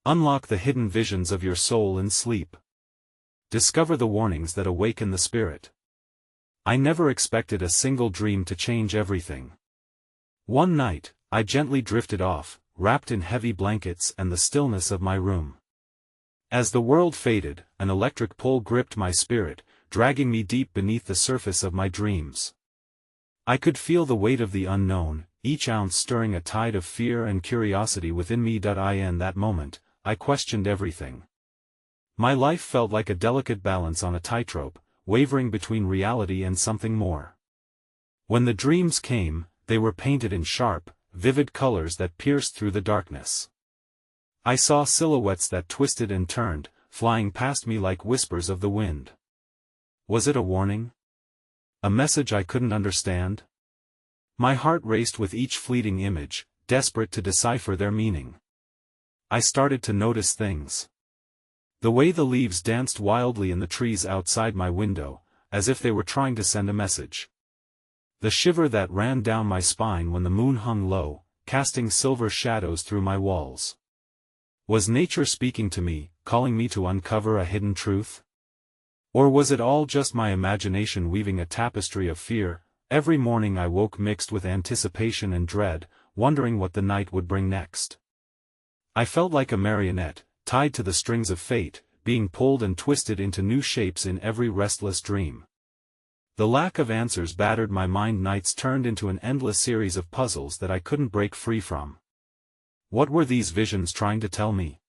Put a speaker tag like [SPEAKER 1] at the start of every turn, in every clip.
[SPEAKER 1] Unlock the hidden visions of your soul in sleep. Discover the warnings that awaken the spirit. I never expected a single dream to change everything. One night, I gently drifted off, wrapped in heavy blankets and the stillness of my room. As the world faded, an electric pull gripped my spirit, dragging me deep beneath the surface of my dreams. I could feel the weight of the unknown, each ounce stirring a tide of fear and curiosity within me. In that moment, I questioned everything. My life felt like a delicate balance on a tightrope, wavering between reality and something more. When the dreams came, they were painted in sharp, vivid colors that pierced through the darkness. I saw silhouettes that twisted and turned, flying past me like whispers of the wind. Was it a warning? A message I couldn't understand? My heart raced with each fleeting image, desperate to decipher their meaning. I started to notice things. The way the leaves danced wildly in the trees outside my window, as if they were trying to send a message. The shiver that ran down my spine when the moon hung low, casting silver shadows through my walls. Was nature speaking to me, calling me to uncover a hidden truth? Or was it all just my imagination weaving a tapestry of fear? Every morning I woke mixed with anticipation and dread, wondering what the night would bring next. I felt like a marionette, tied to the strings of fate, being pulled and twisted into new shapes in every restless dream. The lack of answers battered my mind. Nights turned into an endless series of puzzles that I couldn't break free from. What were these visions trying to tell me?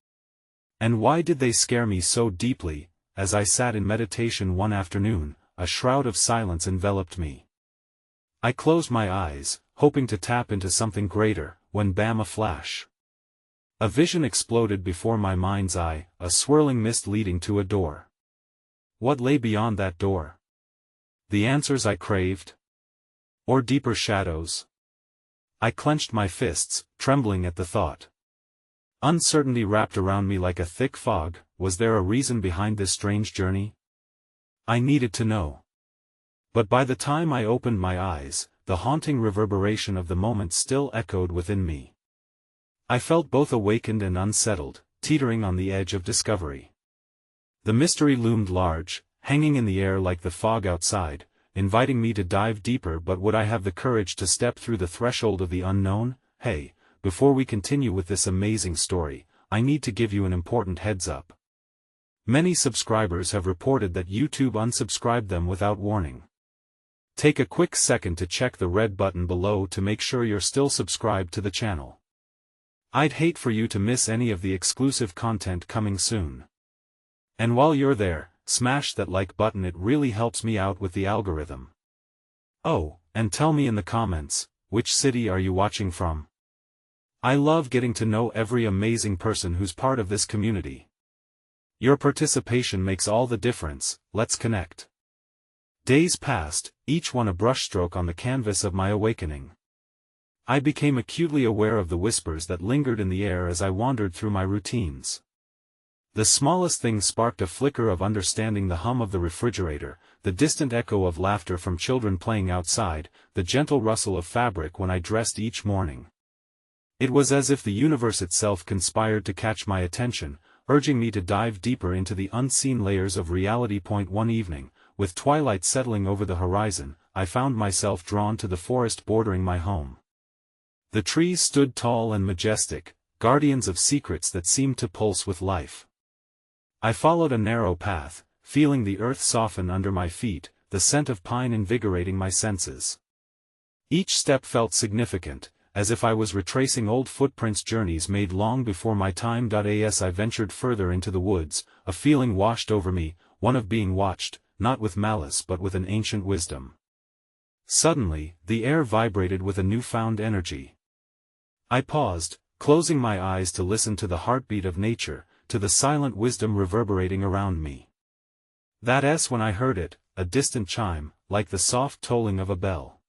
[SPEAKER 1] And why did they scare me so deeply? As I sat in meditation one afternoon, a shroud of silence enveloped me. I closed my eyes, hoping to tap into something greater, when bam, a flash. A vision exploded before my mind's eye, a swirling mist leading to a door. What lay beyond that door? The answers I craved? Or deeper shadows? I clenched my fists, trembling at the thought. Uncertainty wrapped around me like a thick fog. Was there a reason behind this strange journey? I needed to know. But by the time I opened my eyes, the haunting reverberation of the moment still echoed within me. I felt both awakened and unsettled, teetering on the edge of discovery. The mystery loomed large, hanging in the air like the fog outside, inviting me to dive deeper. But would I have the courage to step through the threshold of the unknown? Hey, before we continue with this amazing story, I need to give you an important heads up. Many subscribers have reported that YouTube unsubscribed them without warning. Take a quick second to check the red button below to make sure you're still subscribed to the channel. I'd hate for you to miss any of the exclusive content coming soon. And while you're there, smash that like button. It really helps me out with the algorithm. Oh, and tell me in the comments, which city are you watching from? I love getting to know every amazing person who's part of this community. Your participation makes all the difference. Let's connect. Days passed, each one a brushstroke on the canvas of my awakening. I became acutely aware of the whispers that lingered in the air as I wandered through my routines. The smallest thing sparked a flicker of understanding: the hum of the refrigerator, the distant echo of laughter from children playing outside, the gentle rustle of fabric when I dressed each morning. It was as if the universe itself conspired to catch my attention, urging me to dive deeper into the unseen layers of reality. One evening, with twilight settling over the horizon, I found myself drawn to the forest bordering my home. The trees stood tall and majestic, guardians of secrets that seemed to pulse with life. I followed a narrow path, feeling the earth soften under my feet, the scent of pine invigorating my senses. Each step felt significant, as if I was retracing old footprints, journeys made long before my time. As I ventured further into the woods, a feeling washed over me, one of being watched, not with malice but with an ancient wisdom. Suddenly, the air vibrated with a newfound energy. I paused, closing my eyes to listen to the heartbeat of nature, to the silent wisdom reverberating around me. That's when I heard it, a distant chime, like the soft tolling of a bell.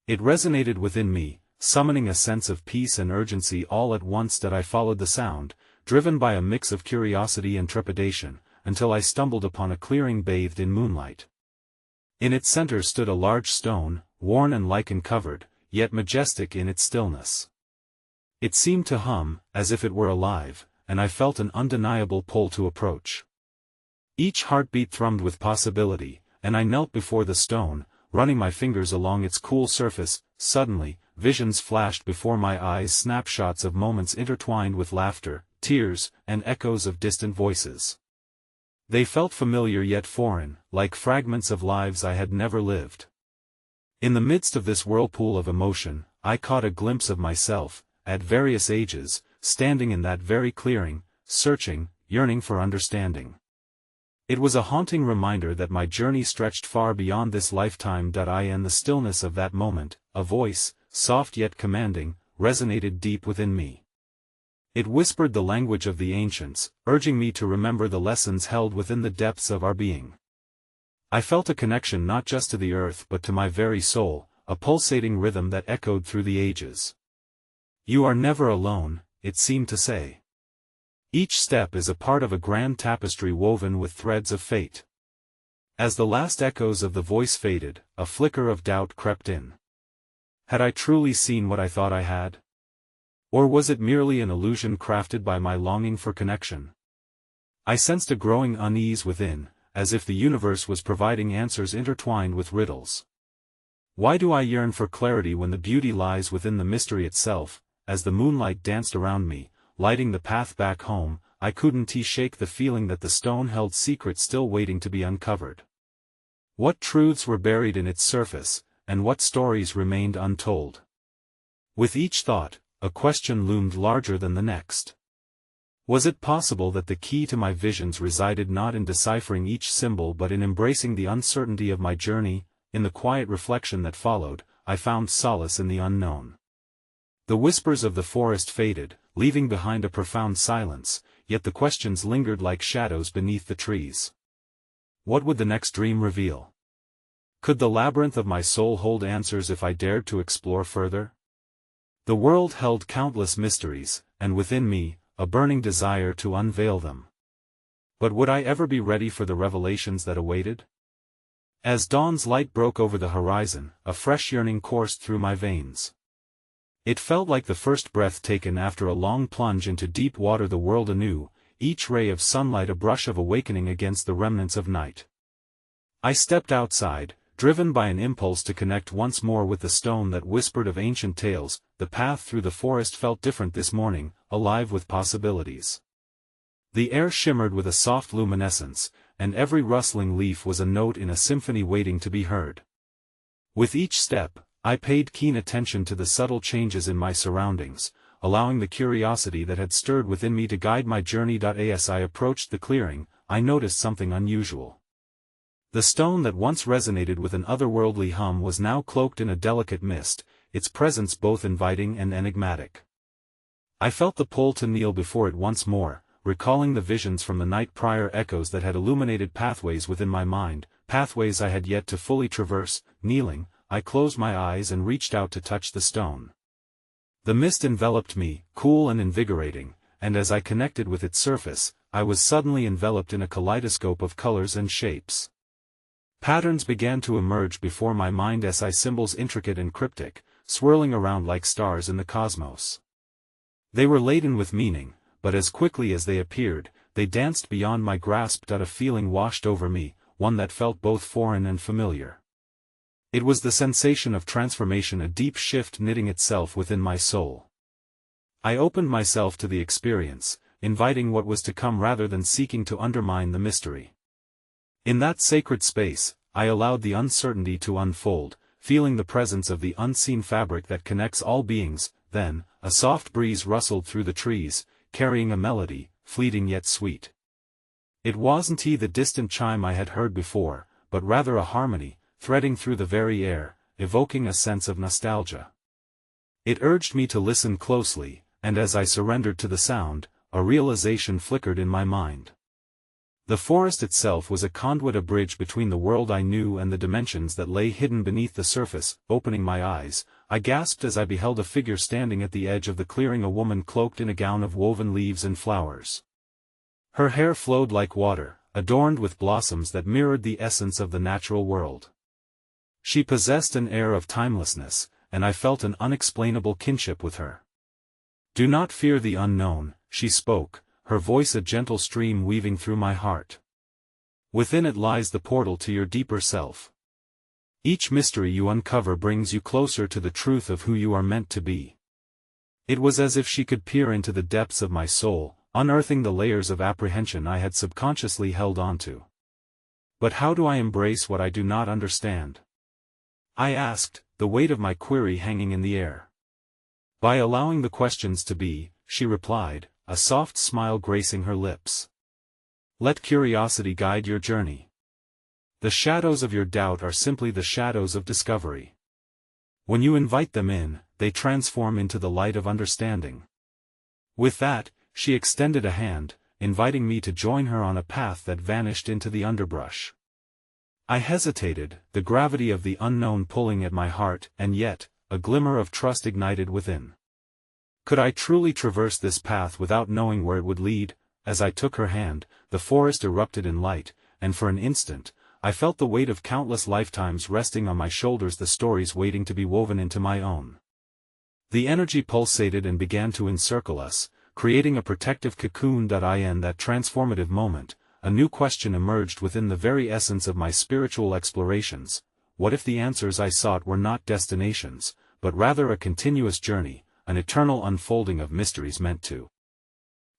[SPEAKER 1] It resonated within me, summoning a sense of peace and urgency all at once. I followed the sound, driven by a mix of curiosity and trepidation, until I stumbled upon a clearing bathed in moonlight. In its center stood a large stone, worn and lichen-covered, yet majestic in its stillness. It seemed to hum, as if it were alive, and I felt an undeniable pull to approach. Each heartbeat thrummed with possibility, and I knelt before the stone, running my fingers along its cool surface. Suddenly, visions flashed before my eyes, snapshots of moments intertwined with laughter, tears, and echoes of distant voices. They felt familiar yet foreign, like fragments of lives I had never lived. In the midst of this whirlpool of emotion, I caught a glimpse of myself, at various ages, standing in that very clearing, searching, yearning for understanding. It was a haunting reminder that my journey stretched far beyond this lifetime. In the stillness of that moment, a voice, soft yet commanding, resonated deep within me. It whispered the language of the ancients, urging me to remember the lessons held within the depths of our being. I felt a connection not just to the earth but to my very soul, a pulsating rhythm that echoed through the ages. "You are never alone," it seemed to say. "Each step is a part of a grand tapestry woven with threads of fate." As the last echoes of the voice faded, a flicker of doubt crept in. Had I truly seen what I thought I had? Or was it merely an illusion crafted by my longing for connection? I sensed a growing unease within, as if the universe was providing answers intertwined with riddles. Why do I yearn for clarity when the beauty lies within the mystery itself? As the moonlight danced around me, lighting the path back home, I couldn't shake the feeling that the stone held secrets still waiting to be uncovered. What truths were buried in its surface, and what stories remained untold? With each thought, a question loomed larger than the next. Was it possible that the key to my visions resided not in deciphering each symbol but in embracing the uncertainty of my journey? In the quiet reflection that followed, I found solace in the unknown. The whispers of the forest faded, leaving behind a profound silence, yet the questions lingered like shadows beneath the trees. What would the next dream reveal? Could the labyrinth of my soul hold answers if I dared to explore further? The world held countless mysteries, and within me, a burning desire to unveil them. But would I ever be ready for the revelations that awaited? As dawn's light broke over the horizon, a fresh yearning coursed through my veins. It felt like the first breath taken after a long plunge into deep water, the world anew, each ray of sunlight a brush of awakening against the remnants of night. I stepped outside, driven by an impulse to connect once more with the stone that whispered of ancient tales. The path through the forest felt different this morning, alive with possibilities. The air shimmered with a soft luminescence, and every rustling leaf was a note in a symphony waiting to be heard. With each step, I paid keen attention to the subtle changes in my surroundings, allowing the curiosity that had stirred within me to guide my journey. As I approached the clearing, I noticed something unusual. The stone that once resonated with an otherworldly hum was now cloaked in a delicate mist, its presence both inviting and enigmatic. I felt the pull to kneel before it once more, recalling the visions from the night prior, echoes that had illuminated pathways within my mind, pathways I had yet to fully traverse. Kneeling, I closed my eyes and reached out to touch the stone. The mist enveloped me, cool and invigorating, and as I connected with its surface, I was suddenly enveloped in a kaleidoscope of colors and shapes. Patterns began to emerge before my mind, symbols intricate and cryptic, swirling around like stars in the cosmos. They were laden with meaning, but as quickly as they appeared, they danced beyond my grasp. A feeling washed over me, one that felt both foreign and familiar. It was the sensation of transformation, a deep shift knitting itself within my soul. I opened myself to the experience, inviting what was to come rather than seeking to undermine the mystery. In that sacred space, I allowed the uncertainty to unfold, feeling the presence of the unseen fabric that connects all beings. Then, a soft breeze rustled through the trees, carrying a melody, fleeting yet sweet. It wasn't the distant chime I had heard before, but rather a harmony, threading through the very air, evoking a sense of nostalgia. It urged me to listen closely, and as I surrendered to the sound, a realization flickered in my mind. The forest itself was a conduit, a bridge between the world I knew and the dimensions that lay hidden beneath the surface. Opening my eyes, I gasped as I beheld a figure standing at the edge of the clearing, a woman cloaked in a gown of woven leaves and flowers. Her hair flowed like water, adorned with blossoms that mirrored the essence of the natural world. She possessed an air of timelessness, and I felt an unexplainable kinship with her. "Do not fear the unknown," she spoke, her voice a gentle stream weaving through my heart. Within it lies the portal to your deeper self. Each mystery you uncover brings you closer to the truth of who you are meant to be. It was as if she could peer into the depths of my soul, unearthing the layers of apprehension I had subconsciously held onto. But how do I embrace what I do not understand? I asked, the weight of my query hanging in the air. By allowing the questions to be, she replied, a soft smile gracing her lips. Let curiosity guide your journey. The shadows of your doubt are simply the shadows of discovery. When you invite them in, they transform into the light of understanding. With that, she extended a hand, inviting me to join her on a path that vanished into the underbrush. I hesitated, the gravity of the unknown pulling at my heart, and yet, a glimmer of trust ignited within. Could I truly traverse this path without knowing where it would lead? As I took her hand, the forest erupted in light, and for an instant, I felt the weight of countless lifetimes resting on my shoulders, the stories waiting to be woven into my own. The energy pulsated and began to encircle us, creating a protective cocoon. In that transformative moment, a new question emerged within the very essence of my spiritual explorations. What if the answers I sought were not destinations, but rather a continuous journey, an eternal unfolding of mysteries meant to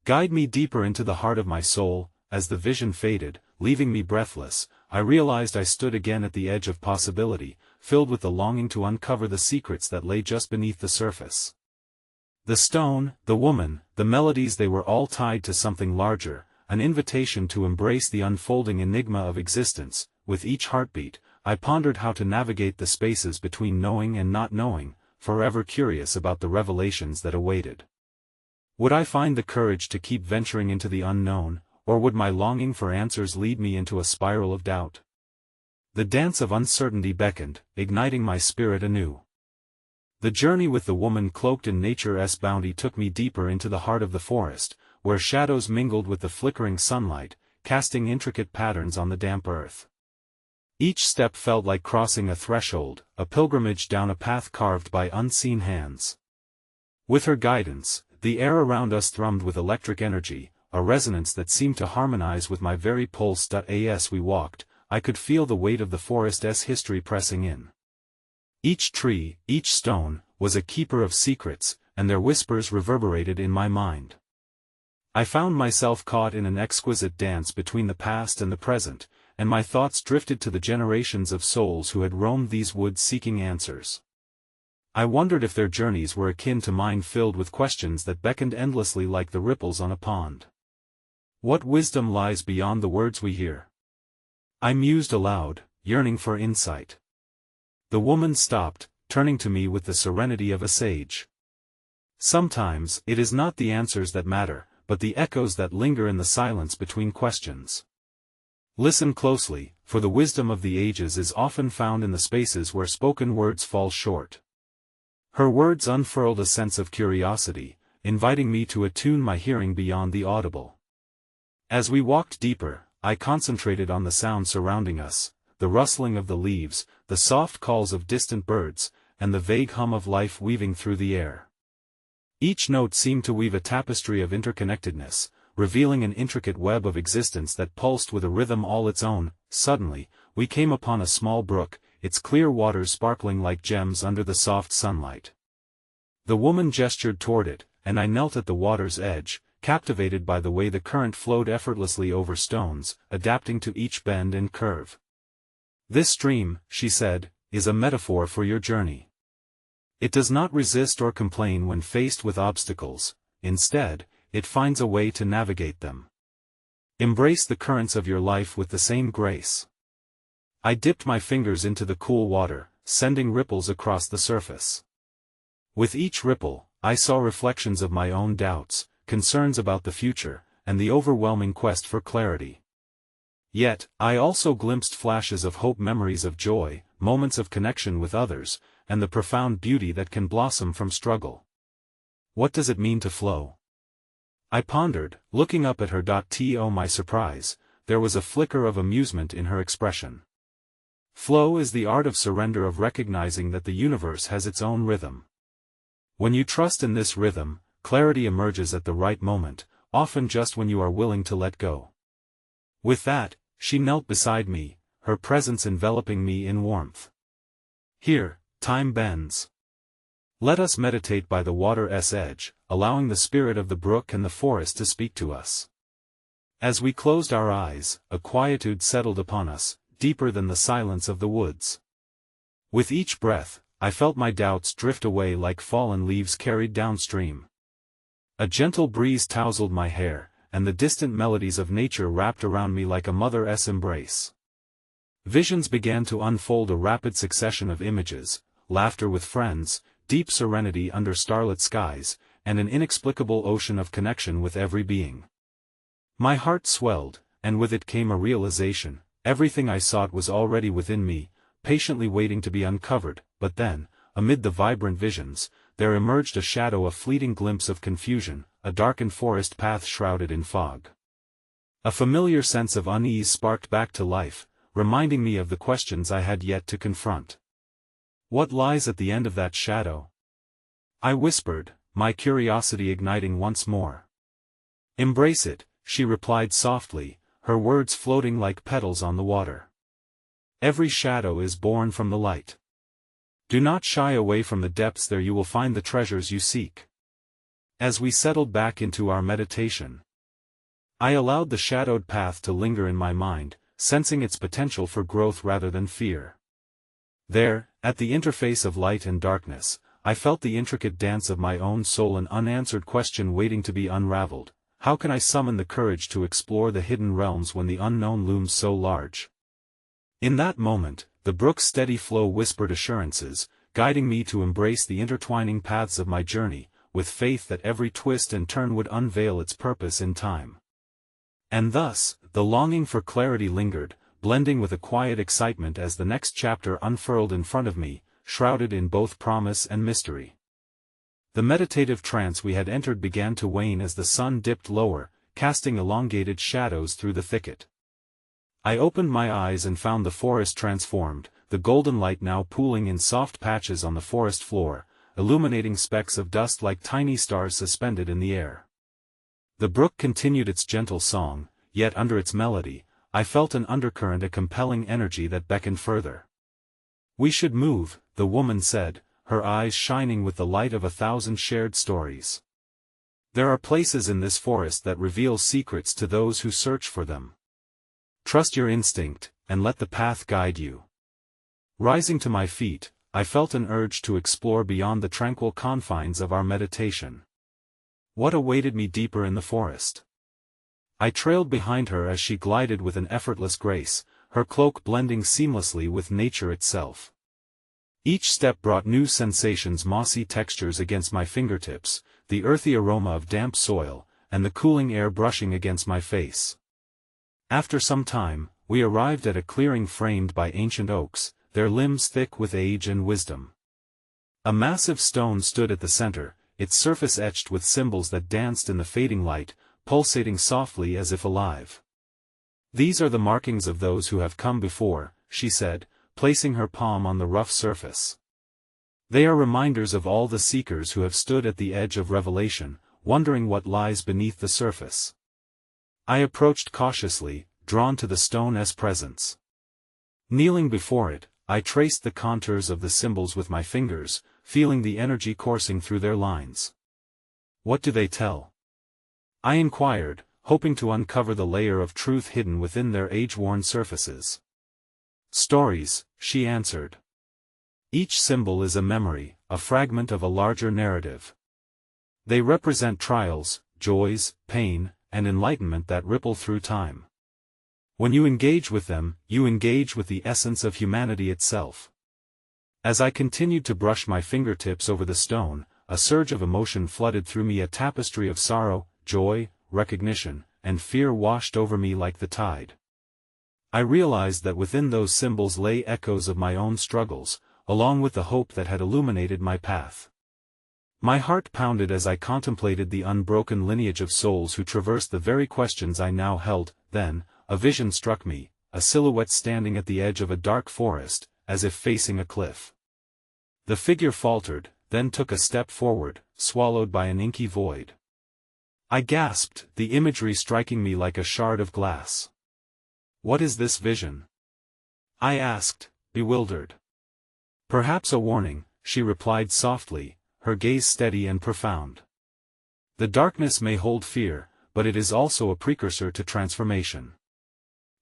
[SPEAKER 1] guide me deeper into the heart of my soul? As the vision faded, leaving me breathless, I realized I stood again at the edge of possibility, filled with the longing to uncover the secrets that lay just beneath the surface. The stone, the woman, the melodies, they were all tied to something larger, an invitation to embrace the unfolding enigma of existence. With each heartbeat, I pondered how to navigate the spaces between knowing and not knowing, forever curious about the revelations that awaited. Would I find the courage to keep venturing into the unknown, or would my longing for answers lead me into a spiral of doubt? The dance of uncertainty beckoned, igniting my spirit anew. The journey with the woman cloaked in nature's bounty took me deeper into the heart of the forest, where shadows mingled with the flickering sunlight, casting intricate patterns on the damp earth. Each step felt like crossing a threshold, a pilgrimage down a path carved by unseen hands. With her guidance, the air around us thrummed with electric energy, a resonance that seemed to harmonize with my very pulse. As we walked, I could feel the weight of the forest's history pressing in. Each tree, each stone, was a keeper of secrets, and their whispers reverberated in my mind. I found myself caught in an exquisite dance between the past and the present, and my thoughts drifted to the generations of souls who had roamed these woods seeking answers. I wondered if their journeys were akin to mine, filled with questions that beckoned endlessly like the ripples on a pond. What wisdom lies beyond the words we hear? I mused aloud, yearning for insight. The woman stopped, turning to me with the serenity of a sage. Sometimes, it is not the answers that matter, but the echoes that linger in the silence between questions. Listen closely, for the wisdom of the ages is often found in the spaces where spoken words fall short. Her words unfurled a sense of curiosity, inviting me to attune my hearing beyond the audible. As we walked deeper, I concentrated on the sound surrounding us, the rustling of the leaves, the soft calls of distant birds, and the vague hum of life weaving through the air. Each note seemed to weave a tapestry of interconnectedness, revealing an intricate web of existence that pulsed with a rhythm all its own. Suddenly, we came upon a small brook, its clear waters sparkling like gems under the soft sunlight. The woman gestured toward it, and I knelt at the water's edge, captivated by the way the current flowed effortlessly over stones, adapting to each bend and curve. This stream, she said, is a metaphor for your journey. It does not resist or complain when faced with obstacles, instead, it finds a way to navigate them. Embrace the currents of your life with the same grace. I dipped my fingers into the cool water, sending ripples across the surface. With each ripple, I saw reflections of my own doubts, concerns about the future, and the overwhelming quest for clarity. Yet, I also glimpsed flashes of hope, memories of joy, moments of connection with others, and the profound beauty that can blossom from struggle. What does it mean to flow? I pondered, looking up at her. To my surprise, there was a flicker of amusement in her expression. Flow is the art of surrender, of recognizing that the universe has its own rhythm. When you trust in this rhythm, clarity emerges at the right moment, often just when you are willing to let go. With that, she knelt beside me, her presence enveloping me in warmth. Here, time bends. Let us meditate by the water's edge, allowing the spirit of the brook and the forest to speak to us. As we closed our eyes, a quietude settled upon us, deeper than the silence of the woods. With each breath, I felt my doubts drift away like fallen leaves carried downstream. A gentle breeze tousled my hair, and the distant melodies of nature wrapped around me like a mother's embrace. Visions began to unfold, a rapid succession of images, laughter with friends, deep serenity under starlit skies, and an inexplicable ocean of connection with every being. My heart swelled, and with it came a realization: everything I sought was already within me, patiently waiting to be uncovered. But then, amid the vibrant visions, there emerged a shadow, a fleeting glimpse of confusion, a darkened forest path shrouded in fog. A familiar sense of unease sparked back to life, reminding me of the questions I had yet to confront. What lies at the end of that shadow? I whispered, my curiosity igniting once more. Embrace it, she replied softly, her words floating like petals on the water. Every shadow is born from the light. Do not shy away from the depths, there you will find the treasures you seek. As we settled back into our meditation, I allowed the shadowed path to linger in my mind, sensing its potential for growth rather than fear. There, at the interface of light and darkness, I felt the intricate dance of my own soul, an unanswered question waiting to be unraveled. How can I summon the courage to explore the hidden realms when the unknown looms so large? In that moment, the brook's steady flow whispered assurances, guiding me to embrace the intertwining paths of my journey, with faith that every twist and turn would unveil its purpose in time. And thus, the longing for clarity lingered, blending with a quiet excitement as the next chapter unfurled in front of me, shrouded in both promise and mystery. The meditative trance we had entered began to wane as the sun dipped lower, casting elongated shadows through the thicket. I opened my eyes and found the forest transformed, the golden light now pooling in soft patches on the forest floor, illuminating specks of dust like tiny stars suspended in the air. The brook continued its gentle song, yet under its melody, I felt an undercurrent, a compelling energy that beckoned further. We should move, the woman said, her eyes shining with the light of 1,000 shared stories. There are places in this forest that reveal secrets to those who search for them. Trust your instinct, and let the path guide you. Rising to my feet, I felt an urge to explore beyond the tranquil confines of our meditation. What awaited me deeper in the forest? I trailed behind her as she glided with an effortless grace, her cloak blending seamlessly with nature itself. Each step brought new sensations, mossy textures against my fingertips, the earthy aroma of damp soil, and the cooling air brushing against my face. After some time, we arrived at a clearing framed by ancient oaks, their limbs thick with age and wisdom. A massive stone stood at the center, its surface etched with symbols that danced in the fading light, pulsating softly as if alive. These are the markings of those who have come before, she said, placing her palm on the rough surface. They are reminders of all the seekers who have stood at the edge of revelation, wondering what lies beneath the surface. I approached cautiously, drawn to the stone's presence. Kneeling before it, I traced the contours of the symbols with my fingers, feeling the energy coursing through their lines. What do they tell? I inquired, hoping to uncover the layer of truth hidden within their age-worn surfaces. Stories, she answered. Each symbol is a memory, a fragment of a larger narrative. They represent trials, joys, pain, and enlightenment that ripple through time. When you engage with them, you engage with the essence of humanity itself. As I continued to brush my fingertips over the stone, a surge of emotion flooded through me, a tapestry of sorrow, joy, recognition, and fear washed over me like the tide. I realized that within those symbols lay echoes of my own struggles, along with the hope that had illuminated my path. My heart pounded as I contemplated the unbroken lineage of souls who traversed the very questions I now held. Then, a vision struck me, a silhouette standing at the edge of a dark forest, as if facing a cliff. The figure faltered, then took a step forward, swallowed by an inky void. I gasped, the imagery striking me like a shard of glass. What is this vision? I asked, bewildered. Perhaps a warning, she replied softly, her gaze steady and profound. The darkness may hold fear, but it is also a precursor to transformation.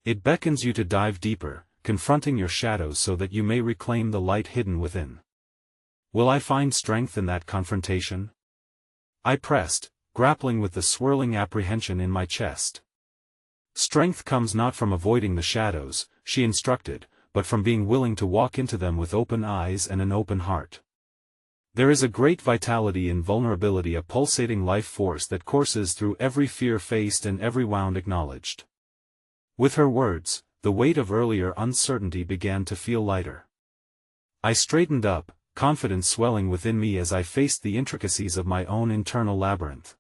[SPEAKER 1] It beckons you to dive deeper, confronting your shadows so that you may reclaim the light hidden within. Will I find strength in that confrontation? I pressed, grappling with the swirling apprehension in my chest. Strength comes not from avoiding the shadows, she instructed, but from being willing to walk into them with open eyes and an open heart. There is a great vitality in vulnerability, a pulsating life force that courses through every fear faced and every wound acknowledged. With her words, the weight of earlier uncertainty began to feel lighter. I straightened up, confidence swelling within me as I faced the intricacies of my own internal labyrinth.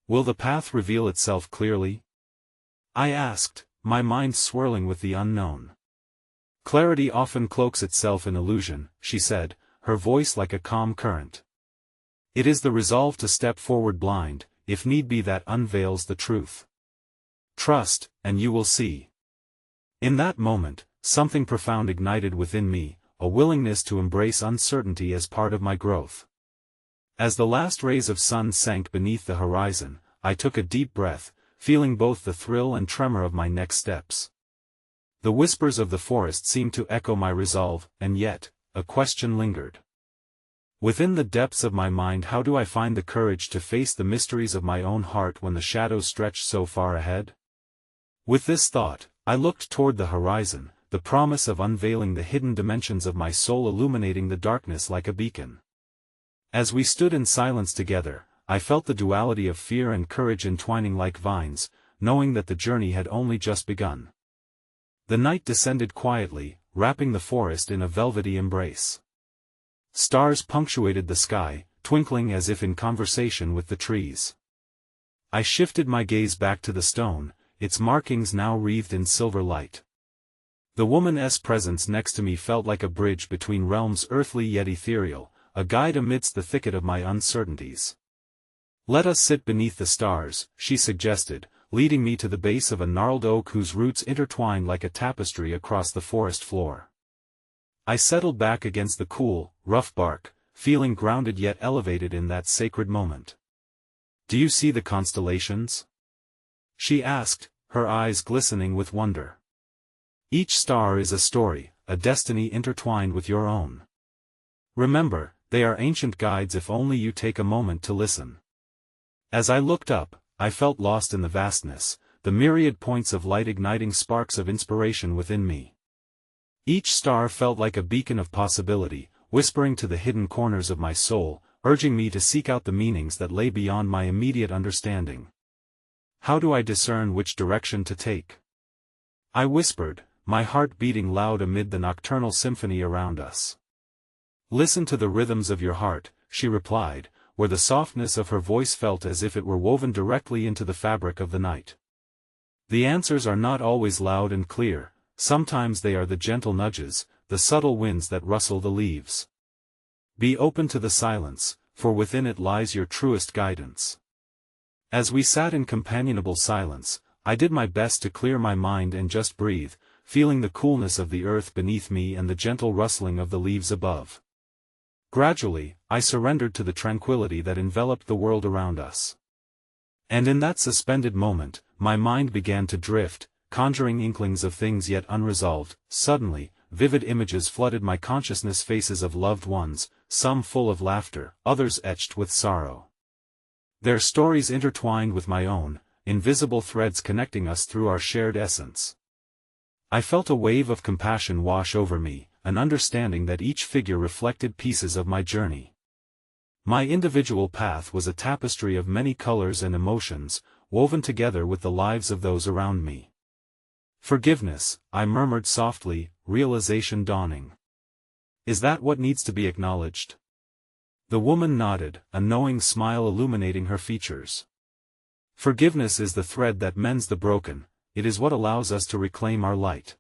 [SPEAKER 1] Will the path reveal itself clearly? I asked, my mind swirling with the unknown. Clarity often cloaks itself in illusion, she said, her voice like a calm current. It is the resolve to step forward blind, if need be, that unveils the truth. Trust, and you will see. In that moment, something profound ignited within me, a willingness to embrace uncertainty as part of my growth. As the last rays of sun sank beneath the horizon, I took a deep breath, feeling both the thrill and tremor of my next steps. The whispers of the forest seemed to echo my resolve, and yet, a question lingered. Within the depths of my mind, how do I find the courage to face the mysteries of my own heart when the shadows stretch so far ahead? With this thought, I looked toward the horizon, the promise of unveiling the hidden dimensions of my soul illuminating the darkness like a beacon. As we stood in silence together, I felt the duality of fear and courage entwining like vines, knowing that the journey had only just begun. The night descended quietly, wrapping the forest in a velvety embrace. Stars punctuated the sky, twinkling as if in conversation with the trees. I shifted my gaze back to the stone, its markings now wreathed in silver light. The woman's presence next to me felt like a bridge between realms earthly yet ethereal, a guide amidst the thicket of my uncertainties. Let us sit beneath the stars, she suggested, leading me to the base of a gnarled oak whose roots intertwined like a tapestry across the forest floor. I settled back against the cool, rough bark, feeling grounded yet elevated in that sacred moment. Do you see the constellations? She asked, her eyes glistening with wonder. Each star is a story, a destiny intertwined with your own. Remember, they are ancient guides if only you take a moment to listen. As I looked up, I felt lost in the vastness, the myriad points of light igniting sparks of inspiration within me. Each star felt like a beacon of possibility, whispering to the hidden corners of my soul, urging me to seek out the meanings that lay beyond my immediate understanding. How do I discern which direction to take? I whispered, my heart beating loud amid the nocturnal symphony around us. Listen to the rhythms of your heart, she replied, where the softness of her voice felt as if it were woven directly into the fabric of the night. The answers are not always loud and clear, sometimes they are the gentle nudges, the subtle winds that rustle the leaves. Be open to the silence, for within it lies your truest guidance. As we sat in companionable silence, I did my best to clear my mind and just breathe, feeling the coolness of the earth beneath me and the gentle rustling of the leaves above. Gradually, I surrendered to the tranquility that enveloped the world around us. And in that suspended moment, my mind began to drift, conjuring inklings of things yet unresolved. Suddenly, vivid images flooded my consciousness, faces of loved ones, some full of laughter, others etched with sorrow. Their stories intertwined with my own, invisible threads connecting us through our shared essence. I felt a wave of compassion wash over me, an understanding that each figure reflected pieces of my journey. My individual path was a tapestry of many colors and emotions, woven together with the lives of those around me. Forgiveness, I murmured softly, realization dawning. Is that what needs to be acknowledged? The woman nodded, a knowing smile illuminating her features. Forgiveness is the thread that mends the broken, it is what allows us to reclaim our light.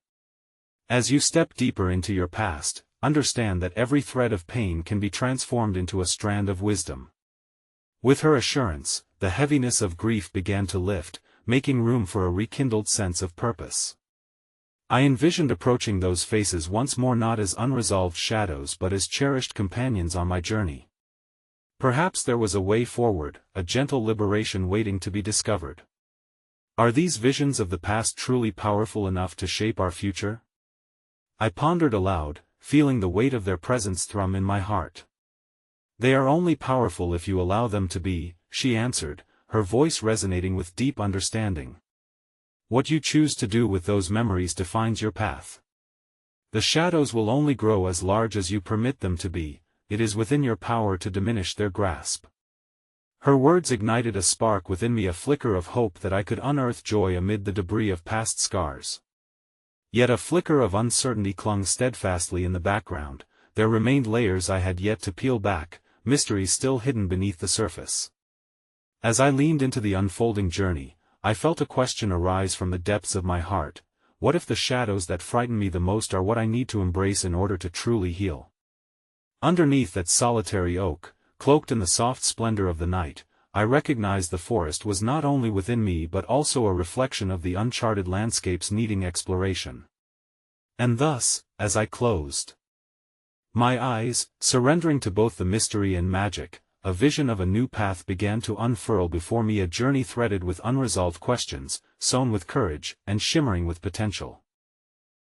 [SPEAKER 1] As you step deeper into your past, understand that every thread of pain can be transformed into a strand of wisdom. With her assurance, the heaviness of grief began to lift, making room for a rekindled sense of purpose. I envisioned approaching those faces once more not as unresolved shadows but as cherished companions on my journey. Perhaps there was a way forward, a gentle liberation waiting to be discovered. Are these visions of the past truly powerful enough to shape our future? I pondered aloud, feeling the weight of their presence thrum in my heart. They are only powerful if you allow them to be, she answered, her voice resonating with deep understanding. What you choose to do with those memories defines your path. The shadows will only grow as large as you permit them to be, it is within your power to diminish their grasp. Her words ignited a spark within me, a flicker of hope that I could unearth joy amid the debris of past scars. Yet a flicker of uncertainty clung steadfastly in the background. There remained layers I had yet to peel back, mysteries still hidden beneath the surface. As I leaned into the unfolding journey, I felt a question arise from the depths of my heart: what if the shadows that frighten me the most are what I need to embrace in order to truly heal? Underneath that solitary oak, cloaked in the soft splendor of the night, I recognized the forest was not only within me but also a reflection of the uncharted landscapes needing exploration. And thus, as I closed my eyes, surrendering to both the mystery and magic, a vision of a new path began to unfurl before me, a journey threaded with unresolved questions, sown with courage, and shimmering with potential.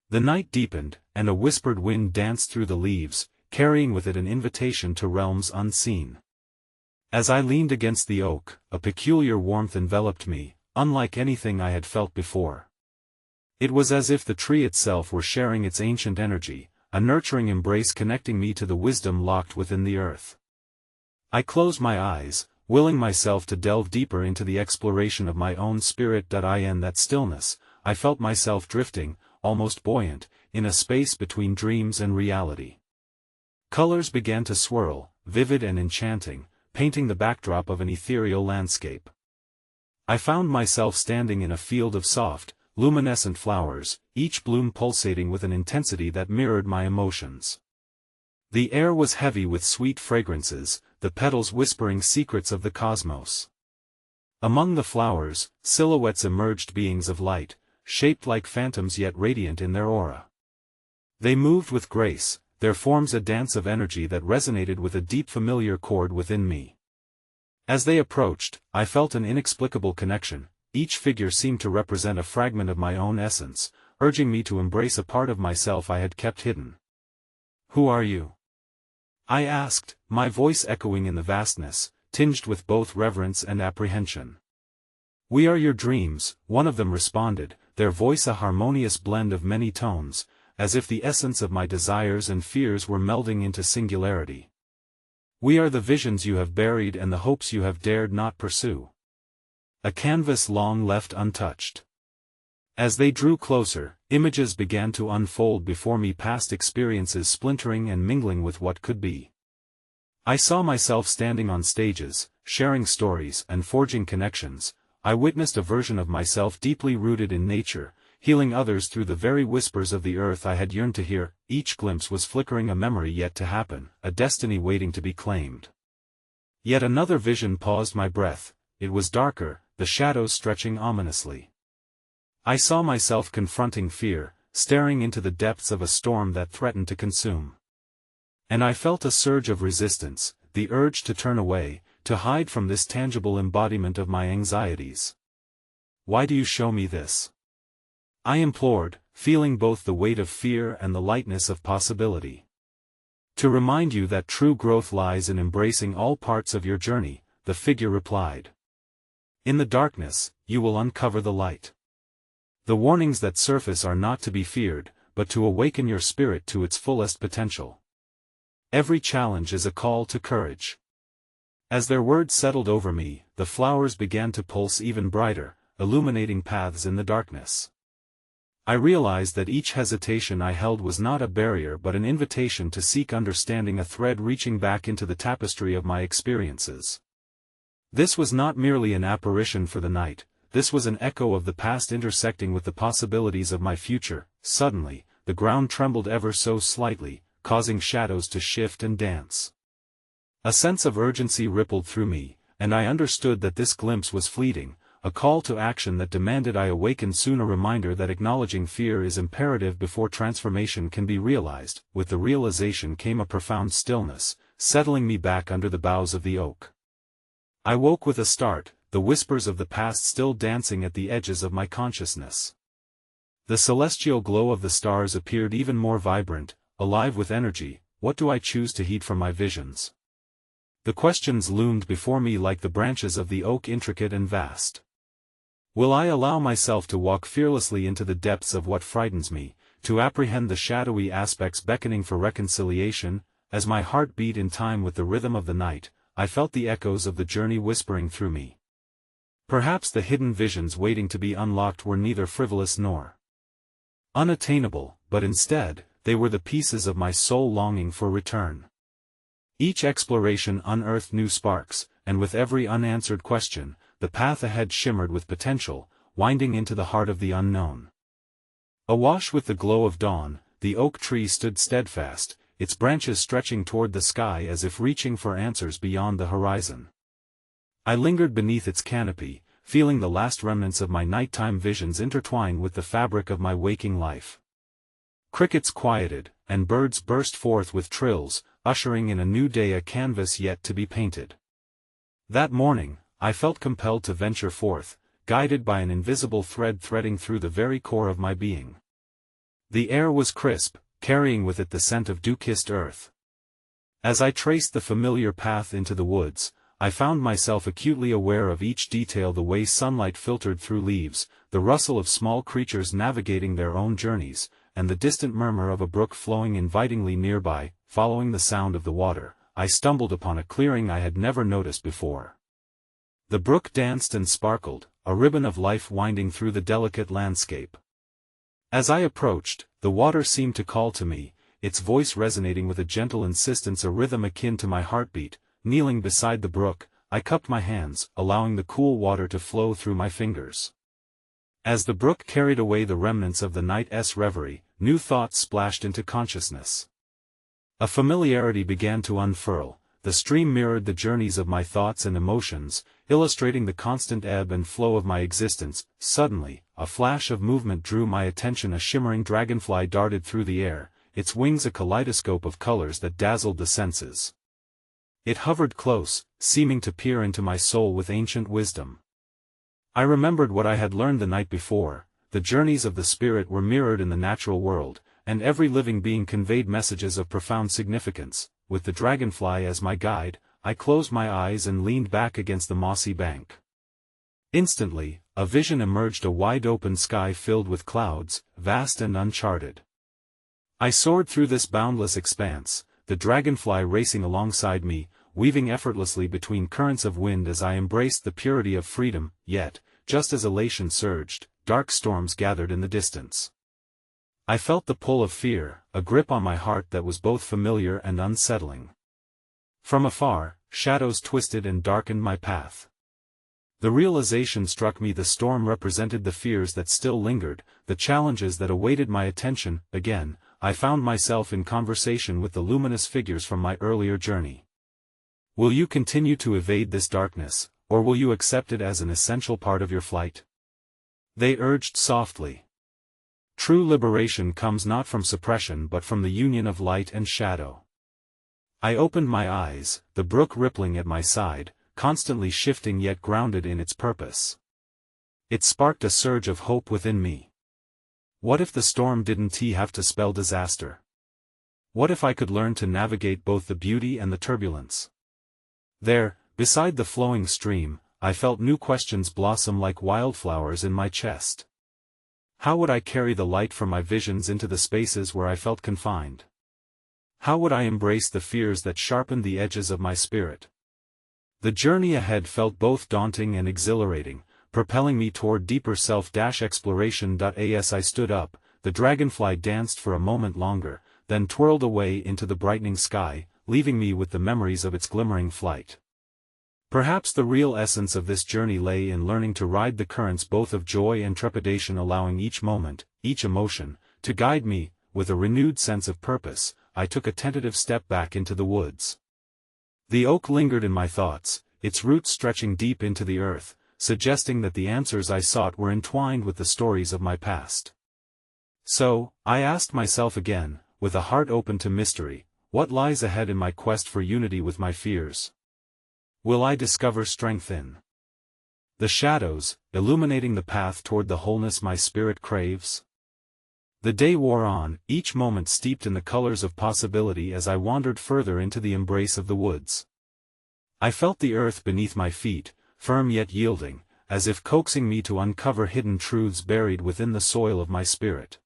[SPEAKER 1] The night deepened, and a whispered wind danced through the leaves, carrying with it an invitation to realms unseen. As I leaned against the oak, a peculiar warmth enveloped me, unlike anything I had felt before. It was as if the tree itself were sharing its ancient energy, a nurturing embrace connecting me to the wisdom locked within the earth. I closed my eyes, willing myself to delve deeper into the exploration of my own spirit. In that stillness, I felt myself drifting, almost buoyant, in a space between dreams and reality. Colors began to swirl, vivid and enchanting, painting the backdrop of an ethereal landscape. I found myself standing in a field of soft, luminescent flowers, each bloom pulsating with an intensity that mirrored my emotions. The air was heavy with sweet fragrances, the petals whispering secrets of the cosmos. Among the flowers, silhouettes emerged, beings of light, shaped like phantoms yet radiant in their aura. They moved with grace, their forms a dance of energy that resonated with a deep familiar chord within me. As they approached, I felt an inexplicable connection. Each figure seemed to represent a fragment of my own essence, urging me to embrace a part of myself I had kept hidden. "Who are you?" I asked, my voice echoing in the vastness, tinged with both reverence and apprehension. "We are your dreams," one of them responded, their voice a harmonious blend of many tones, as if the essence of my desires and fears were melding into singularity. "We are the visions you have buried and the hopes you have dared not pursue. A canvas long left untouched." As they drew closer, images began to unfold before me, past experiences splintering and mingling with what could be. I saw myself standing on stages, sharing stories and forging connections. I witnessed a version of myself deeply rooted in nature, healing others through the very whispers of the earth I had yearned to hear. Each glimpse was flickering a memory yet to happen, a destiny waiting to be claimed. Yet another vision paused my breath. It was darker, the shadows stretching ominously. I saw myself confronting fear, staring into the depths of a storm that threatened to consume. And I felt a surge of resistance, the urge to turn away, to hide from this tangible embodiment of my anxieties. "Why do you show me this?" I implored, feeling both the weight of fear and the lightness of possibility. "To remind you that true growth lies in embracing all parts of your journey," the figure replied. "In the darkness, you will uncover the light. The warnings that surface are not to be feared, but to awaken your spirit to its fullest potential. Every challenge is a call to courage." As their words settled over me, the flowers began to pulse even brighter, illuminating paths in the darkness. I realized that each hesitation I held was not a barrier but an invitation to seek understanding, a thread reaching back into the tapestry of my experiences. This was not merely an apparition for the night, this was an echo of the past intersecting with the possibilities of my future. Suddenly, the ground trembled ever so slightly, causing shadows to shift and dance. A sense of urgency rippled through me, and I understood that this glimpse was fleeting, a call to action that demanded I awaken soon, a reminder that acknowledging fear is imperative before transformation can be realized. With the realization came a profound stillness, settling me back under the boughs of the oak. I woke with a start, the whispers of the past still dancing at the edges of my consciousness. The celestial glow of the stars appeared even more vibrant, alive with energy. What do I choose to heed from my visions? The questions loomed before me like the branches of the oak, intricate and vast. Will I allow myself to walk fearlessly into the depths of what frightens me, to apprehend the shadowy aspects beckoning for reconciliation? As my heart beat in time with the rhythm of the night, I felt the echoes of the journey whispering through me. Perhaps the hidden visions waiting to be unlocked were neither frivolous nor unattainable, but instead, they were the pieces of my soul longing for return. Each exploration unearthed new sparks, and with every unanswered question, the path ahead shimmered with potential, winding into the heart of the unknown. Awash with the glow of dawn, the oak tree stood steadfast, its branches stretching toward the sky as if reaching for answers beyond the horizon. I lingered beneath its canopy, feeling the last remnants of my nighttime visions intertwine with the fabric of my waking life. Crickets quieted, and birds burst forth with trills, ushering in a new day, a canvas yet to be painted. That morning, I felt compelled to venture forth, guided by an invisible thread threading through the very core of my being. The air was crisp, carrying with it the scent of dew-kissed earth. As I traced the familiar path into the woods, I found myself acutely aware of each detail: the way sunlight filtered through leaves, the rustle of small creatures navigating their own journeys, and the distant murmur of a brook flowing invitingly nearby. Following the sound of the water, I stumbled upon a clearing I had never noticed before. The brook danced and sparkled, a ribbon of life winding through the delicate landscape. As I approached, the water seemed to call to me, its voice resonating with a gentle insistence, a rhythm akin to my heartbeat. Kneeling beside the brook, I cupped my hands, allowing the cool water to flow through my fingers. As the brook carried away the remnants of the night's reverie, new thoughts splashed into consciousness. A familiarity began to unfurl. The stream mirrored the journeys of my thoughts and emotions, illustrating the constant ebb and flow of my existence. Suddenly, a flash of movement drew my attention. A shimmering dragonfly darted through the air, its wings a kaleidoscope of colors that dazzled the senses. It hovered close, seeming to peer into my soul with ancient wisdom. I remembered what I had learned the night before: the journeys of the spirit were mirrored in the natural world, and every living being conveyed messages of profound significance. With the dragonfly as my guide, I closed my eyes and leaned back against the mossy bank. Instantly, a vision emerged: a wide-open sky filled with clouds, vast and uncharted. I soared through this boundless expanse, the dragonfly racing alongside me, weaving effortlessly between currents of wind as I embraced the purity of freedom. Yet, just as elation surged, dark storms gathered in the distance. I felt the pull of fear, a grip on my heart that was both familiar and unsettling. From afar, shadows twisted and darkened my path. The realization struck me: the storm represented the fears that still lingered, the challenges that awaited my attention. Again, I found myself in conversation with the luminous figures from my earlier journey. Will you continue to evade this darkness, or will you accept it as an essential part of your flight? They urged softly. True liberation comes not from suppression but from the union of light and shadow. I opened my eyes, the brook rippling at my side, constantly shifting yet grounded in its purpose. It sparked a surge of hope within me. What if the storm didn't have to spell disaster? What if I could learn to navigate both the beauty and the turbulence? There, beside the flowing stream, I felt new questions blossom like wildflowers in my chest. How would I carry the light from my visions into the spaces where I felt confined? How would I embrace the fears that sharpened the edges of my spirit? The journey ahead felt both daunting and exhilarating, propelling me toward deeper self-exploration. As I stood up, the dragonfly danced for a moment longer, then twirled away into the brightening sky, leaving me with the memories of its glimmering flight. Perhaps the real essence of this journey lay in learning to ride the currents both of joy and trepidation, allowing each moment, each emotion, to guide me. With a renewed sense of purpose, I took a tentative step back into the woods. The oak lingered in my thoughts, its roots stretching deep into the earth, suggesting that the answers I sought were entwined with the stories of my past. So, I asked myself again, with a heart open to mystery, what lies ahead in my quest for unity with my fears? Will I discover strength in the shadows, illuminating the path toward the wholeness my spirit craves? The day wore on, each moment steeped in the colors of possibility as I wandered further into the embrace of the woods. I felt the earth beneath my feet, firm yet yielding, as if coaxing me to uncover hidden truths buried within the soil of my spirit.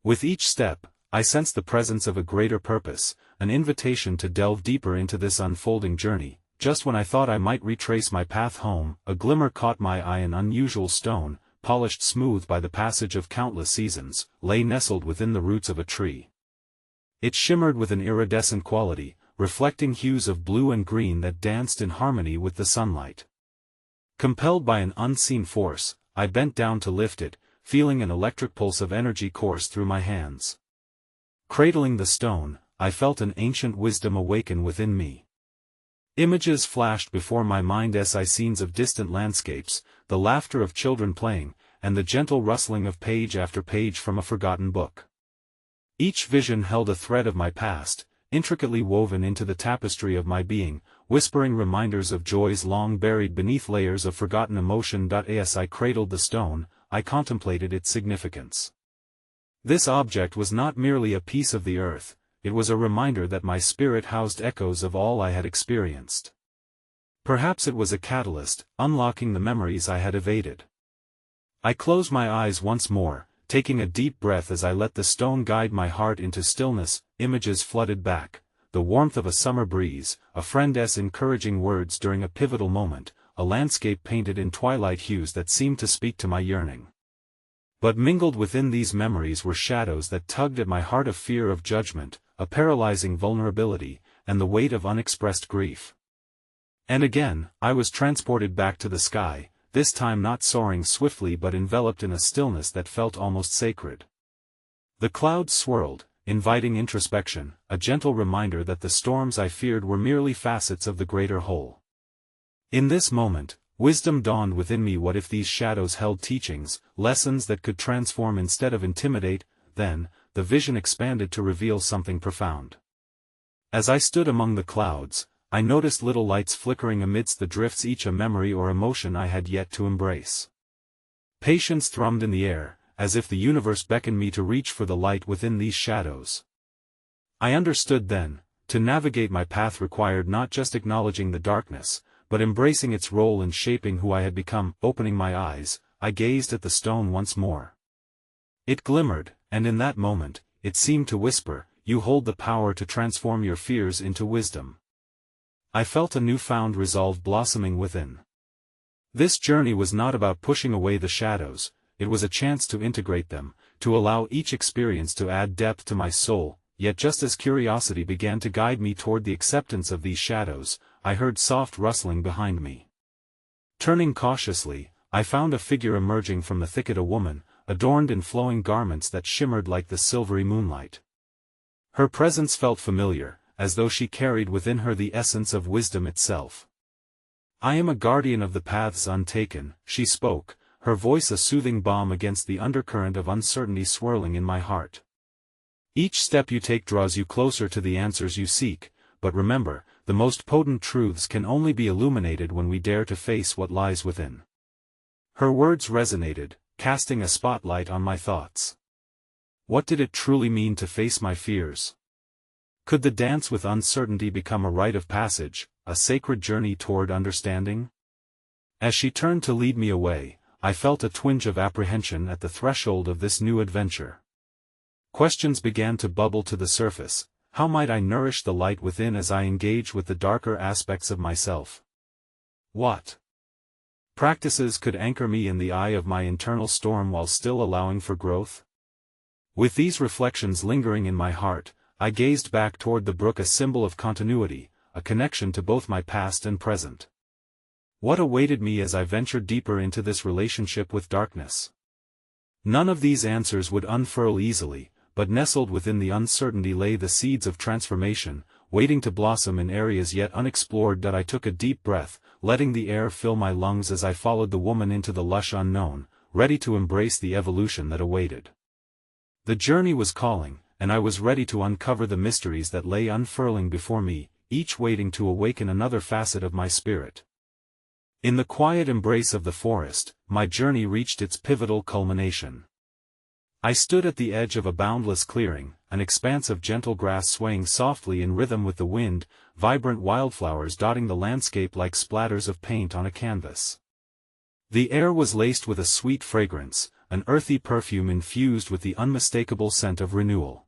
[SPEAKER 1] With each step, I sensed the presence of a greater purpose, an invitation to delve deeper into this unfolding journey. Just when I thought I might retrace my path home, a glimmer caught my eye. An unusual stone, polished smooth by the passage of countless seasons, lay nestled within the roots of a tree. It shimmered with an iridescent quality, reflecting hues of blue and green that danced in harmony with the sunlight. Compelled by an unseen force, I bent down to lift it, feeling an electric pulse of energy course through my hands. Cradling the stone, I felt an ancient wisdom awaken within me. Images flashed before my mind as scenes of distant landscapes, the laughter of children playing, and the gentle rustling of page after page from a forgotten book. Each vision held a thread of my past, intricately woven into the tapestry of my being, whispering reminders of joys long buried beneath layers of forgotten emotion. As I cradled the stone, I contemplated its significance. This object was not merely a piece of the earth, it was a reminder that my spirit housed echoes of all I had experienced. Perhaps it was a catalyst, unlocking the memories I had evaded. I closed my eyes once more, taking a deep breath as I let the stone guide my heart into stillness. Images flooded back, the warmth of a summer breeze, a friend's encouraging words during a pivotal moment, a landscape painted in twilight hues that seemed to speak to my yearning. But mingled within these memories were shadows that tugged at my heart, of fear of judgment, a paralyzing vulnerability, and the weight of unexpressed grief. And again, I was transported back to the sky, this time not soaring swiftly but enveloped in a stillness that felt almost sacred. The clouds swirled, inviting introspection, a gentle reminder that the storms I feared were merely facets of the greater whole. In this moment, wisdom dawned within me. What if these shadows held teachings, lessons that could transform instead of intimidate? Then, the vision expanded to reveal something profound. As I stood among the clouds, I noticed little lights flickering amidst the drifts, each a memory or emotion I had yet to embrace. Patience thrummed in the air, as if the universe beckoned me to reach for the light within these shadows. I understood then, to navigate my path required not just acknowledging the darkness, but embracing its role in shaping who I had become. Opening my eyes, I gazed at the stone once more. It glimmered, and in that moment, it seemed to whisper, "You hold the power to transform your fears into wisdom." I felt a newfound resolve blossoming within. This journey was not about pushing away the shadows, it was a chance to integrate them, to allow each experience to add depth to my soul. Yet just as curiosity began to guide me toward the acceptance of these shadows, I heard soft rustling behind me. Turning cautiously, I found a figure emerging from the thicket, a woman, adorned in flowing garments that shimmered like the silvery moonlight. Her presence felt familiar, as though she carried within her the essence of wisdom itself. "I am a guardian of the paths untaken," she spoke, her voice a soothing balm against the undercurrent of uncertainty swirling in my heart. "Each step you take draws you closer to the answers you seek, but remember, the most potent truths can only be illuminated when we dare to face what lies within." Her words resonated, casting a spotlight on my thoughts. What did it truly mean to face my fears? Could the dance with uncertainty become a rite of passage, a sacred journey toward understanding? As she turned to lead me away, I felt a twinge of apprehension at the threshold of this new adventure. Questions began to bubble to the surface. How might I nourish the light within as I engage with the darker aspects of myself? What practices could anchor me in the eye of my internal storm while still allowing for growth? With these reflections lingering in my heart, I gazed back toward the brook, a symbol of continuity, a connection to both my past and present. What awaited me as I ventured deeper into this relationship with darkness? None of these answers would unfurl easily, but nestled within the uncertainty lay the seeds of transformation, waiting to blossom in areas yet unexplored. I took a deep breath, letting the air fill my lungs as I followed the woman into the lush unknown, ready to embrace the evolution that awaited. The journey was calling, and I was ready to uncover the mysteries that lay unfurling before me, each waiting to awaken another facet of my spirit. In the quiet embrace of the forest, my journey reached its pivotal culmination. I stood at the edge of a boundless clearing, an expanse of gentle grass swaying softly in rhythm with the wind, vibrant wildflowers dotting the landscape like splatters of paint on a canvas. The air was laced with a sweet fragrance, an earthy perfume infused with the unmistakable scent of renewal.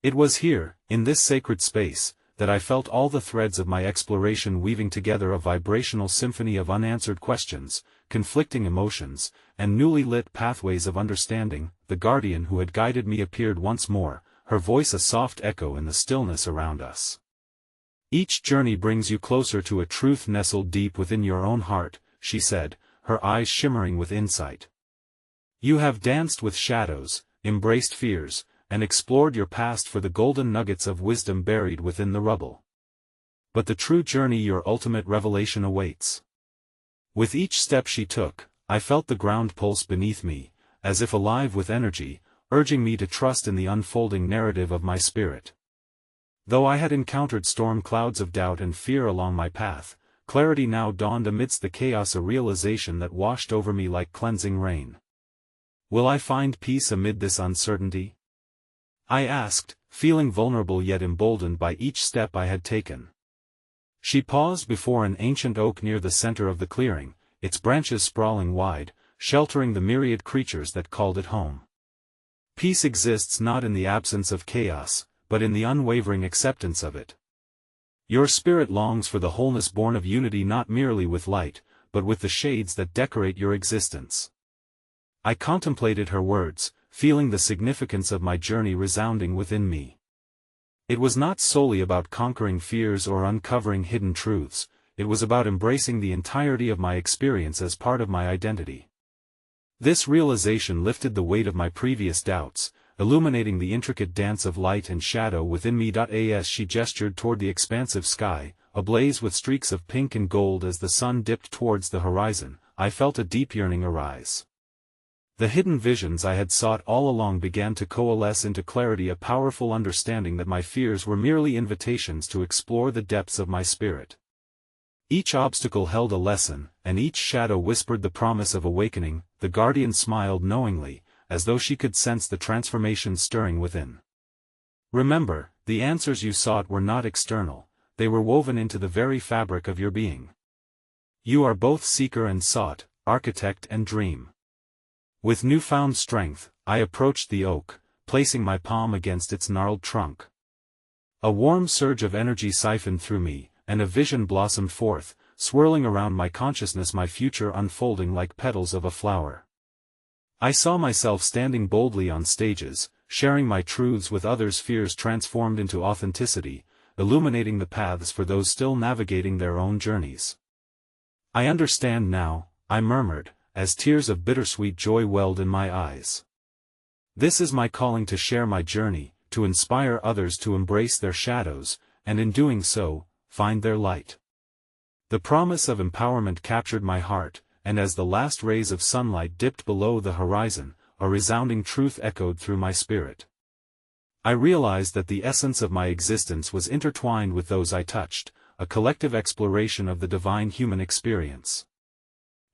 [SPEAKER 1] It was here, in this sacred space, that I felt all the threads of my exploration weaving together, a vibrational symphony of unanswered questions, conflicting emotions, and newly lit pathways of understanding. The guardian who had guided me appeared once more, her voice a soft echo in the stillness around us. Each journey brings you closer to a truth nestled deep within your own heart, she said, her eyes shimmering with insight. You have danced with shadows, embraced fears, and explored your past for the golden nuggets of wisdom buried within the rubble. But the true journey, your ultimate revelation, awaits. With each step she took, I felt the ground pulse beneath me, as if alive with energy, urging me to trust in the unfolding narrative of my spirit. Though I had encountered storm clouds of doubt and fear along my path, clarity now dawned amidst the chaos, a realization that washed over me like cleansing rain. Will I find peace amid this uncertainty? I asked, feeling vulnerable yet emboldened by each step I had taken. She paused before an ancient oak near the center of the clearing, its branches sprawling wide, sheltering the myriad creatures that called it home. Peace exists not in the absence of chaos, but in the unwavering acceptance of it. Your spirit longs for the wholeness born of unity, not merely with light, but with the shades that decorate your existence. I contemplated her words, feeling the significance of my journey resounding within me. It was not solely about conquering fears or uncovering hidden truths, it was about embracing the entirety of my experience as part of my identity. This realization lifted the weight of my previous doubts, illuminating the intricate dance of light and shadow within me. As she gestured toward the expansive sky, ablaze with streaks of pink and gold as the sun dipped towards the horizon, I felt a deep yearning arise. The hidden visions I had sought all along began to coalesce into clarity, a powerful understanding that my fears were merely invitations to explore the depths of my spirit. Each obstacle held a lesson, and each shadow whispered the promise of awakening. The guardian smiled knowingly, as though she could sense the transformation stirring within. Remember, the answers you sought were not external, they were woven into the very fabric of your being. You are both seeker and sought, architect and dream. With newfound strength, I approached the oak, placing my palm against its gnarled trunk. A warm surge of energy siphoned through me, and a vision blossomed forth, swirling around my consciousness, my future unfolding like petals of a flower. I saw myself standing boldly on stages, sharing my truths with others, fears transformed into authenticity, illuminating the paths for those still navigating their own journeys. I understand now, I murmured, as tears of bittersweet joy welled in my eyes. This is my calling, to share my journey, to inspire others to embrace their shadows, and in doing so, find their light. The promise of empowerment captured my heart, and as the last rays of sunlight dipped below the horizon, a resounding truth echoed through my spirit. I realized that the essence of my existence was intertwined with those I touched, a collective exploration of the divine human experience.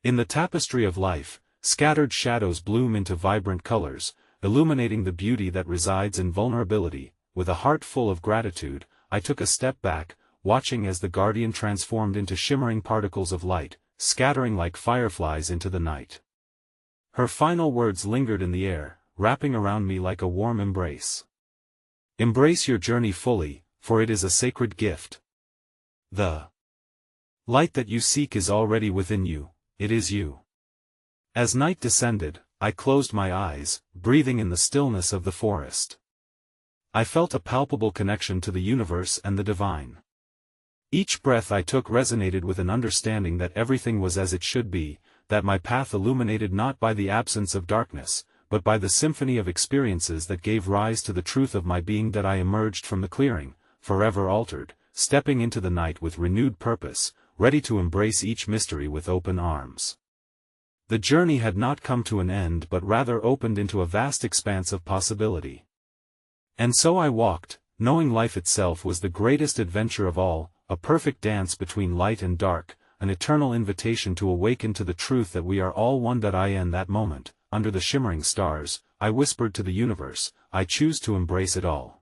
[SPEAKER 1] In the tapestry of life, scattered shadows bloom into vibrant colors, illuminating the beauty that resides in vulnerability. With a heart full of gratitude, I took a step back, watching as the guardian transformed into shimmering particles of light, scattering like fireflies into the night. Her final words lingered in the air, wrapping around me like a warm embrace. Embrace your journey fully, for it is a sacred gift. The light that you seek is already within you. It is you. As night descended, I closed my eyes, breathing in the stillness of the forest. I felt a palpable connection to the universe and the divine. Each breath I took resonated with an understanding that everything was as it should be, that my path illuminated not by the absence of darkness, but by the symphony of experiences that gave rise to the truth of my being. That I emerged from the clearing, forever altered, stepping into the night with renewed purpose, ready to embrace each mystery with open arms. The journey had not come to an end but rather opened into a vast expanse of possibility. And so I walked, knowing life itself was the greatest adventure of all, a perfect dance between light and dark, an eternal invitation to awaken to the truth that we are all one. In that moment, under the shimmering stars, I whispered to the universe, I choose to embrace it all.